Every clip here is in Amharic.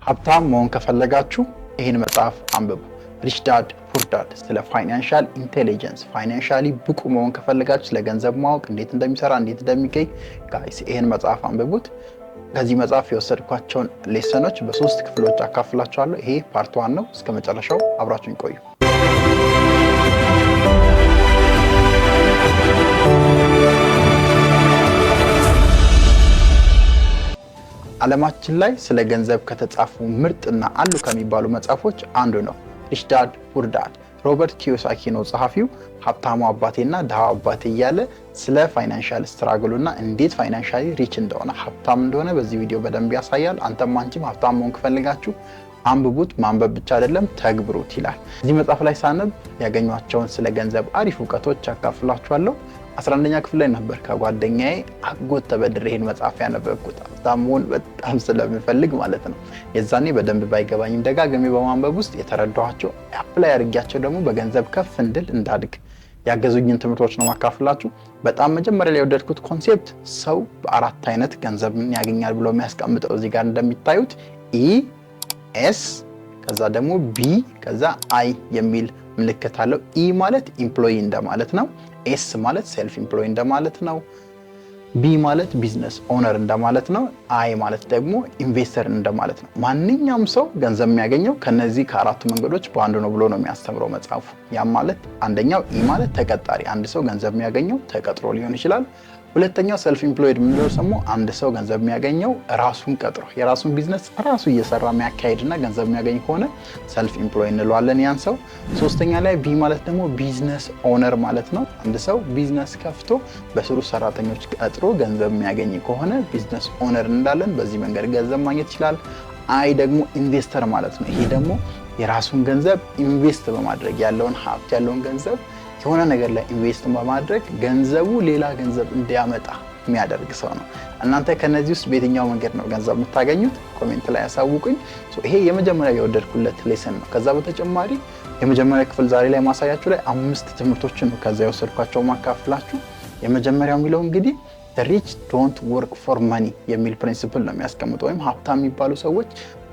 ሀብታም መሆን ከፈለጋችሁ ይህን መጽሐፍ አንብቡ። ሪች ዳድ ፑር ዳድ ስለ ፋይናንሻል ኢንቴሊጀንስ፣ ፋይናንሻሊ ብቁ መሆን ከፈለጋችሁ ስለ ገንዘብ ማወቅ እንዴት እንደሚሰራ እንዴት እንደሚገኝ ጋይስ ይህን መጽሐፍ አንብቡት። ከዚህ መጽሐፍ የወሰድኳቸውን ሌሰኖች በሶስት ክፍሎች አካፍላችኋለሁ። ይሄ ፓርት 1 ነው። እስከ መጨረሻው አብራችሁን ቆዩ። ዓለማችን ላይ ስለ ገንዘብ ከተጻፉ ምርጥና አሉ ከሚባሉ መጽሐፎች አንዱ ነው ሪች ዳድ ፑር ዳድ። ሮበርት ኪዮሳኪ ነው ጸሐፊው። ሀብታሙ አባቴና ድሃው አባቴ እያለ ስለ ፋይናንሻል ስትራግሉና እንዴት ፋይናንሻሊ ሪች እንደሆነ ሀብታም እንደሆነ በዚህ ቪዲዮ በደንብ ያሳያል። አንተም አንቺም ሀብታም መሆን ከፈልጋችሁ አንብቡት። ማንበብ ብቻ አይደለም ተግብሩት ይላል። እዚህ መጽሐፍ ላይ ሳነብ ያገኟቸውን ስለ ገንዘብ አሪፍ እውቀቶች አካፍላችኋለሁ። 11ኛ ክፍል ላይ ነበር ከጓደኛዬ አጎት ተበድሬ ይሄን መጽሐፍ ያነበብኩት። ሀብታም መሆን በጣም ስለምፈልግ ማለት ነው። የዛኔ በደንብ ባይገባኝም ደጋግሜ በማንበብ ውስጥ የተረዳኋቸው አፕላይ አድርጌያቸው ደግሞ በገንዘብ ከፍ እንድል እንዳድግ ያገዙኝን ትምህርቶች ነው ማካፍላችሁ። በጣም መጀመሪያ ላይ የወደድኩት ኮንሴፕት ሰው በአራት አይነት ገንዘብን ያገኛል ብሎ የሚያስቀምጠው እዚህ ጋር እንደሚታዩት ኢ ኤስ ከዛ ደግሞ ቢ ከዛ አይ የሚል ምልክት አለው። ኢ ማለት ኢምፕሎይ እንደማለት ነው። ኤስ ማለት ሴልፍ ኢምፕሎይ እንደማለት ነው። ቢ ማለት ቢዝነስ ኦነር እንደማለት ነው። አይ ማለት ደግሞ ኢንቨስተር እንደማለት ነው። ማንኛውም ሰው ገንዘብ የሚያገኘው ከነዚህ ከአራቱ መንገዶች በአንዱ ነው ብሎ ነው የሚያስተምረው መጽሐፉ። ያም ማለት አንደኛው ኢ ማለት ተቀጣሪ፣ አንድ ሰው ገንዘብ የሚያገኘው ተቀጥሮ ሊሆን ይችላል። ሁለተኛው ሰልፍ ኢምፕሎይድ የምንለው ደግሞ አንድ ሰው ገንዘብ የሚያገኘው ራሱን ቀጥሮ የራሱን ቢዝነስ ራሱ እየሰራ የሚያካሄድና ገንዘብ የሚያገኝ ከሆነ ሰልፍ ኢምፕሎይ እንለዋለን ያን ሰው። ሶስተኛ ላይ ቢ ማለት ደግሞ ቢዝነስ ኦነር ማለት ነው። አንድ ሰው ቢዝነስ ከፍቶ በስሩ ሰራተኞች ቀጥሮ ገንዘብ የሚያገኝ ከሆነ ቢዝነስ ኦነር እንዳለን፣ በዚህ መንገድ ገንዘብ ማግኘት ይችላል። አይ ደግሞ ኢንቨስተር ማለት ነው። ይሄ ደግሞ የራሱን ገንዘብ ኢንቨስት በማድረግ ያለውን ሀብት ያለውን ገንዘብ የሆነ ነገር ላይ ኢንቨስት በማድረግ ገንዘቡ ሌላ ገንዘብ እንዲያመጣ የሚያደርግ ሰው ነው። እናንተ ከነዚህ ውስጥ በየትኛው መንገድ ነው ገንዘብ የምታገኙት? ኮሜንት ላይ ያሳውቁኝ። ይሄ የመጀመሪያ የወደድኩለት ሌሰን ነው። ከዛ በተጨማሪ የመጀመሪያ ክፍል ዛሬ ላይ ማሳያችሁ ላይ 5 ትምህርቶችን ነው ከዛ የወሰድኳቸው ማካፍላችሁ። የመጀመሪያው የሚለው እንግዲህ the rich don't work for money የሚል ፕሪንሲፕል ነው የሚያስቀምጠው። ወይም ሀብታም የሚባሉ ሰዎች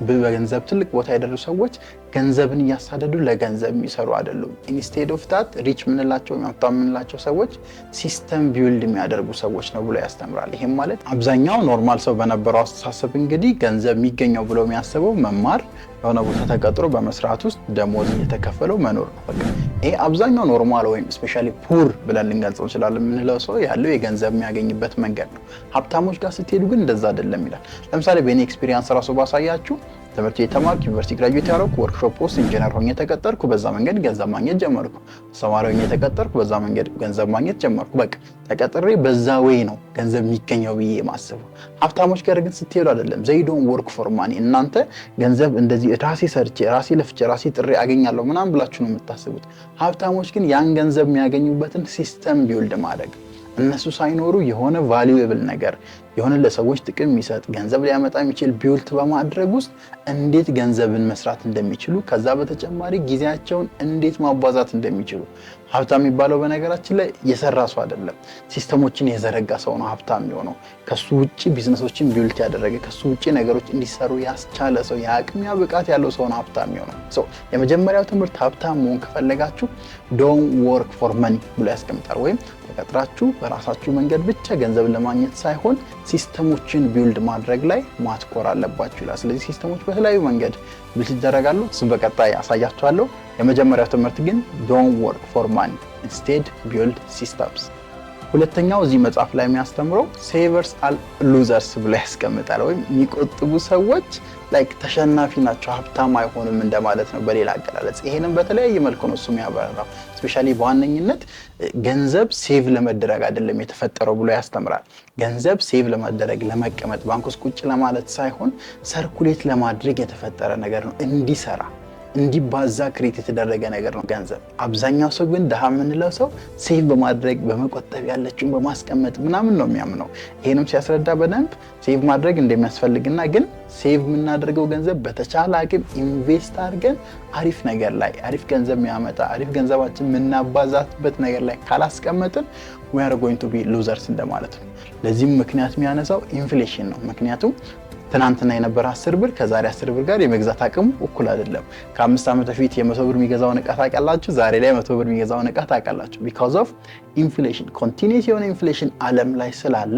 በገንዘብ ትልቅ ቦታ የደረሱ ሰዎች ገንዘብን እያሳደዱ ለገንዘብ የሚሰሩ አይደሉም። ኢንስቴድ ኦፍ ታት ሪች ምንላቸው ወይም ሀብታም ምንላቸው ሰዎች ሲስተም ቢውልድ የሚያደርጉ ሰዎች ነው ብሎ ያስተምራል። ይሄም ማለት አብዛኛው ኖርማል ሰው በነበረው አስተሳሰብ እንግዲህ ገንዘብ የሚገኘው ብሎ የሚያስበው መማር፣ የሆነ ቦታ ተቀጥሮ በመስራት ውስጥ ደሞዝ እየተከፈለው መኖር ነው። በቃ ይሄ አብዛኛው ኖርማል ወይም ስፔሻሊ ፑር ብለን ልንገልጸው እንችላለን የምንለው ሰው ያለው የገንዘብ የሚያገኝበት መንገድ ነው። ሀብታሞች ጋር ስትሄዱ ግን እንደዛ አይደለም ይላል። ለምሳሌ በእኔ ኤክስፒሪየንስ ራሱ ባሳያችሁ ትምህርት የተማርኩ ዩኒቨርሲቲ ግራጁዌት ያደረኩ ወርክሾፕ ውስጥ ኢንጂነር ሆኜ ተቀጠርኩ። በዛ መንገድ ገንዘብ ማግኘት ጀመርኩ። አስተማሪ ሆኜ ተቀጠርኩ። በዛ መንገድ ገንዘብ ማግኘት ጀመርኩ። በቃ ተቀጥሬ በዛ ወይ ነው ገንዘብ የሚገኘው ብዬ ማስበው። ሀብታሞች ጋር ግን ስትሄዱ አይደለም። ዘይ ዶንት ወርክ ፎር ማኒ። እናንተ ገንዘብ እንደዚህ ራሴ ሰርቼ ራሴ ለፍቼ ራሴ ጥሬ አገኛለሁ ምናምን ብላችሁ ነው የምታስቡት። ሀብታሞች ግን ያን ገንዘብ የሚያገኙበትን ሲስተም ቢውልድ ማድረግ፣ እነሱ ሳይኖሩ የሆነ ቫልዩኤብል ነገር የሆነ ለሰዎች ጥቅም የሚሰጥ ገንዘብ ሊያመጣ የሚችል ቢውልት በማድረግ ውስጥ እንዴት ገንዘብን መስራት እንደሚችሉ፣ ከዛ በተጨማሪ ጊዜያቸውን እንዴት ማባዛት እንደሚችሉ። ሀብታም የሚባለው በነገራችን ላይ የሰራ ሰው አይደለም፣ ሲስተሞችን የዘረጋ ሰው ነው ሀብታም የሚሆነው። ከሱ ውጪ ቢዝነሶችን ቢውልት ያደረገ፣ ከሱ ውጪ ነገሮች እንዲሰሩ ያስቻለ ሰው፣ የአቅም ብቃት ያለው ሰው ነው ሀብታም የሚሆነው። የመጀመሪያው ትምህርት ሀብታም መሆን ከፈለጋችሁ ዶንት ወርክ ፎር መኒ ብሎ ያስቀምጣል። ወይም ተቀጥራችሁ በራሳችሁ መንገድ ብቻ ገንዘብ ለማግኘት ሳይሆን ሲስተሞችን ቢውልድ ማድረግ ላይ ማትኮር አለባችሁ ይላል። ስለዚህ ሲስተሞች በተለያዩ መንገድ ቢልድ ይደረጋሉ። እሱም በቀጣይ አሳያችኋለሁ። የመጀመሪያው ትምህርት ግን ዶንት ወርክ ፎር ማኒ ኢንስቴድ ቢልድ ሲስተምስ። ሁለተኛው እዚህ መጽሐፍ ላይ የሚያስተምረው ሴቨርስ አር ሉዘርስ ብሎ ያስቀምጣል። ወይም የሚቆጥቡ ሰዎች ላይክ ተሸናፊ ናቸው፣ ሀብታም አይሆንም እንደማለት ነው በሌላ አገላለጽ። ይሄንም በተለያየ መልኩ ነው እሱ የሚያበራራው። ስፔሻሊ በዋነኝነት ገንዘብ ሴቭ ለመደረግ አይደለም የተፈጠረው ብሎ ያስተምራል። ገንዘብ ሴቭ ለማድረግ ለመቀመጥ ባንክ ውስጥ ቁጭ ለማለት ሳይሆን ሰርኩሌት ለማድረግ የተፈጠረ ነገር ነው። እንዲሰራ እንዲባዛ ክሬት የተደረገ ነገር ነው ገንዘብ። አብዛኛው ሰው ግን ድሃ የምንለው ሰው ሴቭ በማድረግ በመቆጠብ ያለችውን በማስቀመጥ ምናምን ነው የሚያምነው። ይሄንም ሲያስረዳ በደንብ ሴቭ ማድረግ እንደሚያስፈልግና ግን ሴቭ የምናደርገው ገንዘብ በተቻለ አቅም ኢንቨስት አድርገን አሪፍ ነገር ላይ አሪፍ ገንዘብ የሚያመጣ አሪፍ ገንዘባችን የምናባዛበት ነገር ላይ ካላስቀመጥን we are going to be losers እንደማለት ነው። ለዚህም ምክንያት የሚያነሳው ኢንፍሌሽን ነው። ምክንያቱም ትናንትና የነበረ 10 ብር ከዛሬ 10 ብር ጋር የመግዛት አቅሙ እኩል አይደለም። ከ5 ዓመት በፊት የ100 ብር የሚገዛውን ዕቃ ታውቃላችሁ፣ ዛሬ ላይ 100 ብር የሚገዛውን ዕቃ ታውቃላችሁ። because of inflation continuous የሆነ ኢንፍሌሽን ዓለም ላይ ስላለ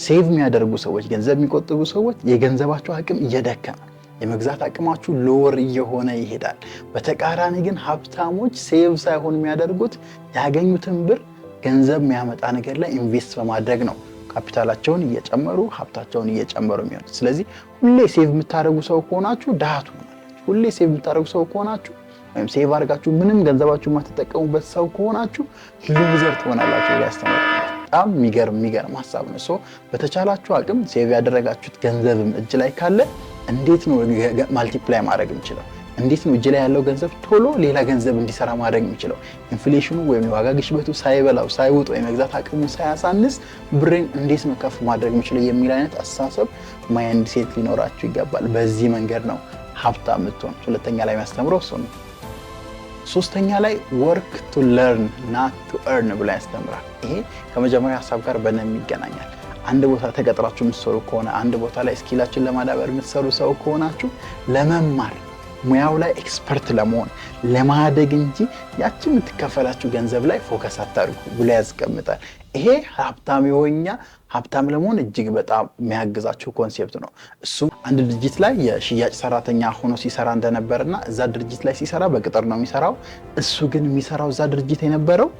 ሴቭ የሚያደርጉ ሰዎች፣ ገንዘብ የሚቆጥቡ ሰዎች የገንዘባቸው አቅም እየደከመ የመግዛት አቅማችሁ ሎወር እየሆነ ይሄዳል። በተቃራኒ ግን ሀብታሞች ሴቭ ሳይሆን የሚያደርጉት ያገኙትን ብር ገንዘብ የሚያመጣ ነገር ላይ ኢንቨስት በማድረግ ነው ካፒታላቸውን እየጨመሩ ሀብታቸውን እየጨመሩ የሚሆኑት። ስለዚህ ሁሌ ሴቭ የምታደርጉ ሰው ከሆናችሁ ድሃ ትሆናላችሁ። ሁሌ ሴቭ የምታደርጉ ሰው ከሆናችሁ ወይም ሴቭ አድርጋችሁ ምንም ገንዘባችሁ የማትጠቀሙበት ሰው ከሆናችሁ ሉዘር ትሆናላችሁ። ያስተምራል። በጣም የሚገርም ሀሳብ ነው። ሶ በተቻላችሁ አቅም ሴቭ ያደረጋችሁት ገንዘብም እጅ ላይ ካለ እንዴት ነው ማልቲፕላይ ማድረግ የምችለው? እንዴት ነው እጅ ላይ ያለው ገንዘብ ቶሎ ሌላ ገንዘብ እንዲሰራ ማድረግ የሚችለው? ኢንፍሌሽኑ ወይም የዋጋ ግሽበቱ ሳይበላው ሳይውጥ የመግዛት አቅሙ ሳያሳንስ ብሬን እንዴት ነው ከፍ ማድረግ የሚችለው የሚል አይነት አስተሳሰብ ማይንድ ሴት ሊኖራችሁ ይገባል። በዚህ መንገድ ነው ሀብታም የምትሆኑት። ሁለተኛ ላይ የሚያስተምረው እሱ ነው። ሶስተኛ ላይ ወርክ ቱ ለርን ናት ቱ ኤርን ብላ ያስተምራል። ይሄ ከመጀመሪያ ሀሳብ ጋር በደንብ ይገናኛል። አንድ ቦታ ተቀጥራችሁ የምትሰሩ ከሆነ አንድ ቦታ ላይ ስኪላችሁን ለማዳበር የምትሰሩ ሰው ከሆናችሁ ለመማር ሙያው ላይ ኤክስፐርት ለመሆን ለማደግ እንጂ ያችን የምትከፈላችሁ ገንዘብ ላይ ፎከስ አታድርጉ ብሎ ያስቀምጣል። ይሄ ሀብታም ለመሆን እጅግ በጣም የሚያግዛችሁ ኮንሴፕት ነው። እሱም አንድ ድርጅት ላይ የሽያጭ ሰራተኛ ሆኖ ሲሰራ እንደነበርና እዛ ድርጅት ላይ ሲሰራ በቅጥር ነው የሚሰራው። እሱ ግን የሚሰራው እዛ ድርጅት የነበረው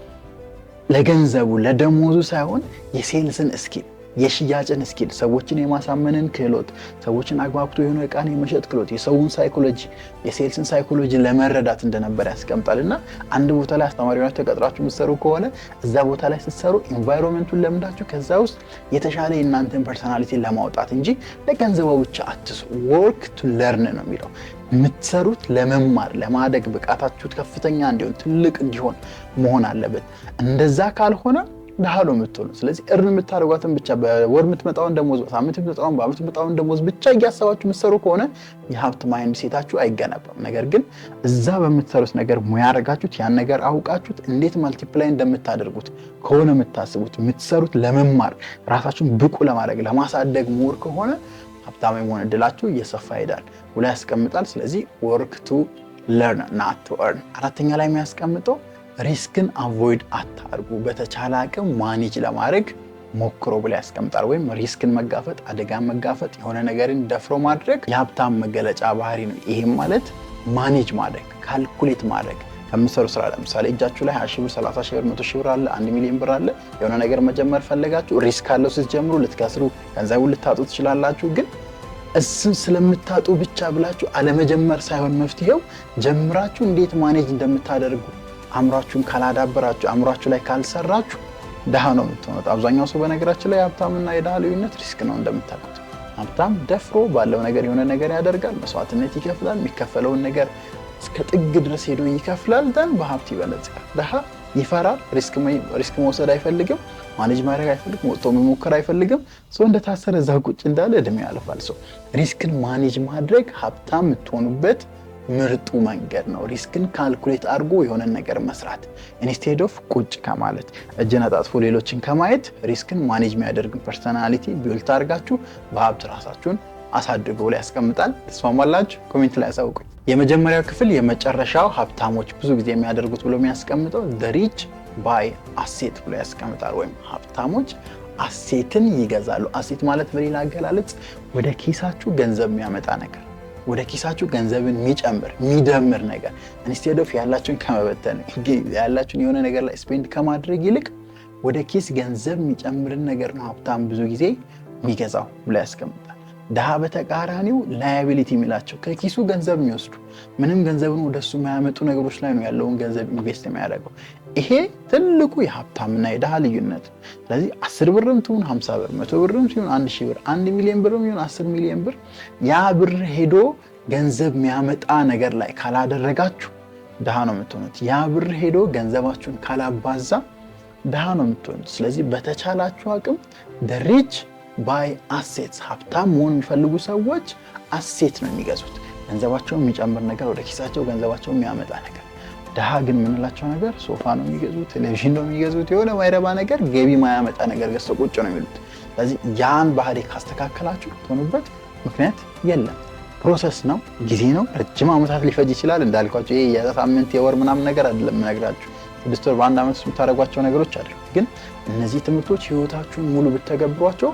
ለገንዘቡ ለደሞዙ ሳይሆን የሴልስን ስኪል የሽያጭን ስኪል ሰዎችን የማሳመንን ክህሎት ሰዎችን አግባብቶ የሆነ ዕቃን የመሸጥ ክህሎት የሰውን ሳይኮሎጂ የሴልስን ሳይኮሎጂ ለመረዳት እንደነበር ያስቀምጣልና አንድ ቦታ ላይ አስተማሪ ሆናችሁ ተቀጥራችሁ የምትሰሩ ከሆነ እዛ ቦታ ላይ ስትሰሩ ኢንቫይሮንመንቱን ለምዳችሁ ከዛ ውስጥ የተሻለ የእናንተን ፐርሰናሊቲ ለማውጣት እንጂ ለገንዘቡ ብቻ አትስሩ። ወርክ ቱ ለርን ነው የሚለው። የምትሰሩት ለመማር ለማደግ ብቃታችሁ ከፍተኛ እንዲሆን ትልቅ እንዲሆን መሆን አለበት። እንደዛ ካልሆነ ድሃ ነው የምትሆኑት። ስለዚህ እርን የምታደርጓትን ብቻ በወር የምትመጣውን ደሞዝ በሳምንት የምትመጣውን በዓመት የምትመጣውን ደሞዝ ብቻ እያሰባችሁ የምትሰሩ ከሆነ የሀብት ማይንድ ሴታችሁ አይገነባም። ነገር ግን እዛ በምትሰሩት ነገር ሙያ አድርጋችሁት ያን ነገር አውቃችሁት እንዴት ማልቲፕላይ እንደምታደርጉት ከሆነ የምታስቡት የምትሰሩት ለመማር ራሳችሁን ብቁ ለማድረግ ለማሳደግ ሞር ከሆነ ሀብታም የመሆን እድላችሁ እየሰፋ ይሄዳል ብሎ ያስቀምጣል። ስለዚህ ወርክ ቱ ለርን ናት ቱ ኤርን። አራተኛ ላይ የሚያስቀምጠው ሪስክን አቮይድ አታርጉ፣ በተቻለ አቅም ማኔጅ ለማድረግ ሞክሮ ብላ ያስቀምጣል። ወይም ሪስክን መጋፈጥ፣ አደጋን መጋፈጥ፣ የሆነ ነገርን ደፍሮ ማድረግ የሀብታም መገለጫ ባህሪ ነው። ይህም ማለት ማኔጅ ማድረግ፣ ካልኩሌት ማድረግ ከምትሰሩ ስራ ለምሳሌ እጃችሁ ላይ 20 ሺህ ብር፣ 30 ሺህ ብር፣ 100 ሺህ ብር አለ፣ 1 ሚሊዮን ብር አለ። የሆነ ነገር መጀመር ፈለጋችሁ፣ ሪስክ አለው ስትጀምሩ፣ ልትከስሩ፣ ገንዘቡን ልታጡ ትችላላችሁ። ግን እሱን ስለምታጡ ብቻ ብላችሁ አለመጀመር ሳይሆን መፍትሄው ጀምራችሁ እንዴት ማኔጅ እንደምታደርጉ አእምሯችሁን ካላዳበራችሁ አእምሯችሁ ላይ ካልሰራችሁ ድሃ ነው የምትሆኑት። አብዛኛው ሰው በነገራችን ላይ ሀብታምና የድሃ ልዩነት ሪስክ ነው እንደምታውቁት። ሀብታም ደፍሮ ባለው ነገር የሆነ ነገር ያደርጋል፣ መስዋዕትነት ይከፍላል፣ የሚከፈለውን ነገር እስከ ጥግ ድረስ ሄዶ ይከፍላል፣ ደን በሀብት ይበለጽጋል። ድሃ ይፈራል፣ ሪስክ መውሰድ አይፈልግም፣ ማኔጅ ማድረግ አይፈልግም፣ ወጥቶ መሞከር አይፈልግም። ሰው እንደታሰረ እዛ ቁጭ እንዳለ እድሜ ያልፋል። ሰው ሪስክን ማኔጅ ማድረግ ሀብታም የምትሆኑበት ምርጡ መንገድ ነው። ሪስክን ካልኩሌት አድርጎ የሆነ ነገር መስራት ኢንስቴድ ኦፍ ቁጭ ከማለት እጅን አጣጥፎ ሌሎችን ከማየት ሪስክን ማኔጅ የሚያደርግ ፐርሰናሊቲ ቢልት አድርጋችሁ በሀብት ራሳችሁን አሳድጉ ብሎ ያስቀምጣል። ተስማማላችሁ? ኮሜንት ላይ አሳውቁኝ። የመጀመሪያው ክፍል የመጨረሻው ሀብታሞች ብዙ ጊዜ የሚያደርጉት ብሎ የሚያስቀምጠው the rich buy asset ብሎ ያስቀምጣል። ወይም ሀብታሞች አሴትን ይገዛሉ። አሴት ማለት በሌላ አገላለጽ ወደ ኪሳችሁ ገንዘብ የሚያመጣ ነገር፣ ወደ ኪሳችሁ ገንዘብን የሚጨምር የሚደምር ነገር ኢንስቴድ ኦፍ ያላችሁን ከመበተን ያላችሁን የሆነ ነገር ላይ ስፔንድ ከማድረግ ይልቅ ወደ ኪስ ገንዘብ የሚጨምርን ነገር ነው ሀብታም ብዙ ጊዜ የሚገዛው ብሎ ያስቀምጣል። ድሃ በተቃራኒው ላያቢሊቲ የሚላቸው ከኪሱ ገንዘብ የሚወስዱ ምንም ገንዘብን ወደሱ የማያመጡ ነገሮች ላይ ነው ያለውን ገንዘብ ኢንቨስት የሚያደርገው። ይሄ ትልቁ የሀብታምና የድሃ ልዩነት። ስለዚህ 10 ብርም ትሁን 50 ብር፣ 100 ብርም ሲሆን 1000 ብር፣ 1 ሚሊዮን ብርም ይሁን 10 ሚሊዮን ብር ያ ብር ሄዶ ገንዘብ የሚያመጣ ነገር ላይ ካላደረጋችሁ ድሃ ነው የምትሆኑት። ያ ብር ሄዶ ገንዘባችሁን ካላባዛ ድሃ ነው የምትሆኑት። ስለዚህ በተቻላችሁ አቅም the rich buy assets። ሀብታም መሆን የሚፈልጉ ሰዎች አሴት ነው የሚገዙት፣ ገንዘባቸውን የሚጨምር ነገር፣ ወደ ኪሳቸው ገንዘባቸውን የሚያመጣ ነገር። ድሃ ግን የምንላቸው ነገር ሶፋ ነው የሚገዙት፣ ቴሌቪዥን ነው የሚገዙት፣ የሆነ ማይረባ ነገር ገቢ ማያመጣ ነገር ገዝተው ቁጭ ነው የሚሉት። ስለዚህ ያን ባህሪ ካስተካከላችሁ ትሆኑበት ምክንያት የለም። ፕሮሰስ ነው፣ ጊዜ ነው፣ ረጅም ዓመታት ሊፈጅ ይችላል። እንዳልኳቸው ይሄ የሳምንት የወር ምናምን ነገር አይደለም የምነግራችሁ። 6 ወር በአንድ ዓመት የምታደርጓቸው ነገሮች አይደሉም። ግን እነዚህ ትምህርቶች ህይወታችሁን ሙሉ ብትተገብሯቸው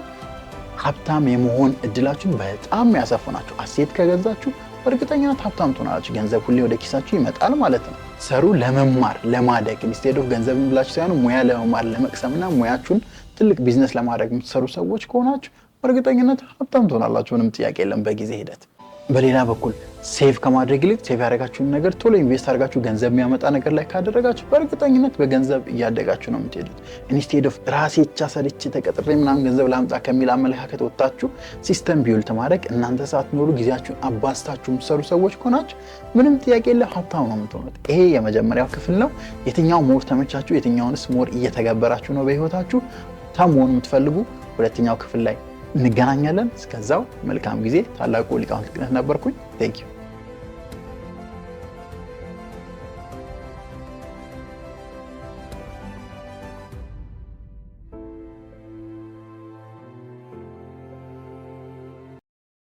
ሀብታም የመሆን እድላችሁን በጣም ያሰፉ ናቸው። አሴት ከገዛችሁ በእርግጠኛነት ሀብታም ትሆናላችሁ። ገንዘብ ሁሌ ወደ ኪሳችሁ ይመጣል ማለት ነው። ሰሩ ለመማር ለማደግ ኢንስቴድ ኦፍ ገንዘብ ብላችሁ ሳይሆን ሙያ ለመማር ለመቅሰምና ሙያችሁን ትልቅ ቢዝነስ ለማድረግ የምትሰሩ ሰዎች ከሆናችሁ በእርግጠኝነት ሀብታም ትሆናላችሁ። ምንም ጥያቄ የለም በጊዜ ሂደት። በሌላ በኩል ሴቭ ከማድረግ ይልቅ ሴቭ ያደረጋችሁን ነገር ቶሎ ኢንቨስት አድርጋችሁ ገንዘብ የሚያመጣ ነገር ላይ ካደረጋችሁ በእርግጠኝነት በገንዘብ እያደጋችሁ ነው የምትሄዱት። ኢንስቴድ ኦፍ ራሴ ብቻ ሰርቼ ተቀጥሬ ምናምን ገንዘብ ላምጣ ከሚል አመለካከት ወጣችሁ ሲስተም ቢውልድ ማድረግ እናንተ ሳትኖሩ ጊዜያችሁን አባስታችሁ የምትሰሩ ሰዎች ከሆናችሁ ምንም ጥያቄ የለም ሀብታም ነው የምትሆኑት። ይሄ የመጀመሪያው ክፍል ነው። የትኛው ሞር ተመቻችሁ? የትኛውንስ ሞር እየተገበራችሁ ነው በህይወታችሁ? ሀብታም መሆን የምትፈልጉ ሁለተኛው ክፍል ላይ እንገናኛለን። እስከዛው መልካም ጊዜ። ታላቁ ሊቃውንት ነበርኩኝ። ቴንክ ዩ